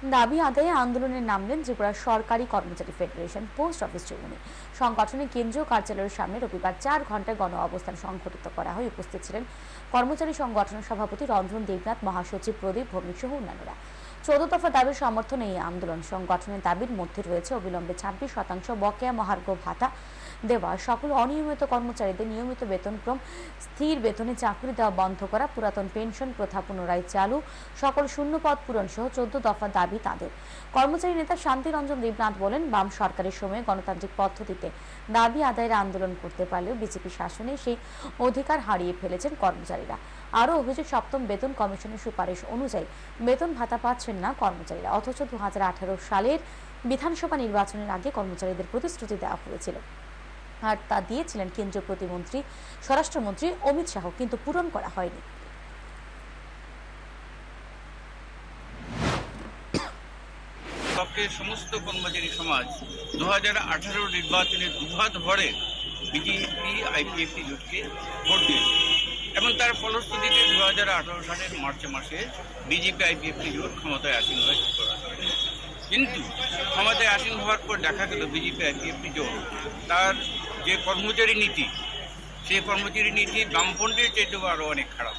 দাবি আদায়ে আন্দোলনে নামলেন ত্রিপুরা সরকারি কর্মচারী ফেডারেশন পোস্ট অফিস চৌমুহনী। সংগঠনের কেন্দ্রীয় কার্যালয়ের সামনে রবিবার 4 ঘন্টার গণ অবস্থান সংঘটিত করা হয়। উপস্থিত ছিলেন কর্মচারী সংগঠনের সভাপতি রঞ্জন দেবনাথ, মহাসচিব প্রদীপ ভৌমিক সহ অন্যান্যরা। 14 দফা দাবির সমর্থনে এই আন্দোলন। সংগঠনের দাবির মধ্যে রয়েছে অবিলম্বে 26% বকেয়া মহার্ঘ ভাতা দেওয়া, সকল অনিয়মিত কর্মচারীদের নিয়মিত বেতনক্রম স্থির বেতনে চাকরি দেওয়া বন্ধ করা, পুরাতন পেনশন প্রথা পুনরায় চালু, সকল শূন্যপদ পূরণ সহ 14 দফা দাবি তাদের। কর্মচারী নেতা শান্তি রঞ্জন দেবনাথ বলেন, বাম সরকারের সময়ে গণতান্ত্রিক পদ্ধতিতে দাবি আদায়ের আন্দোলন করতে পারলেও বিজেপি শাসনে সেই অধিকার হারিয়ে ফেলেছেন কর্মচারীরা। আরও অভিযোগ, সপ্তম বেতন কমিশনের সুপারিশ অনুযায়ী বেতন ভাতা পাচ্ছেন না কর্মচারীরা, অথচ 2018 সালের বিধানসভা নির্বাচনের আগে কর্মচারীদের প্রতিশ্রুতি দেওয়া হয়েছিল আর তা দিয়েছিলেন কেন্দ্রীয় প্রতিমন্ত্রী স্বরাষ্ট্রমন্ত্রী অমিত শাহ, কিন্তু পূরণ করা হয়নি। সমস্ত কর্মচারী সমাজ 2018 নির্বাচনে দুহাত ভরে বিজেপি আইপিএফটি জোটকে ভোট দিয়েছে এবং তার ফলশ্রুতিতে 2018 সালের মার্চ মাসে বিজেপি আইপিএফটি জোট ক্ষমতায় আসীন হয়। কিন্তু ক্ষমতায় আসীন হওয়ার পর দেখা গেল বিজেপি আইপিএফটি জোট তার যে কর্মচারী নীতি, সেই কর্মচারী নীতি বামফ্রন্টের চাইতেও আরও অনেক খারাপ।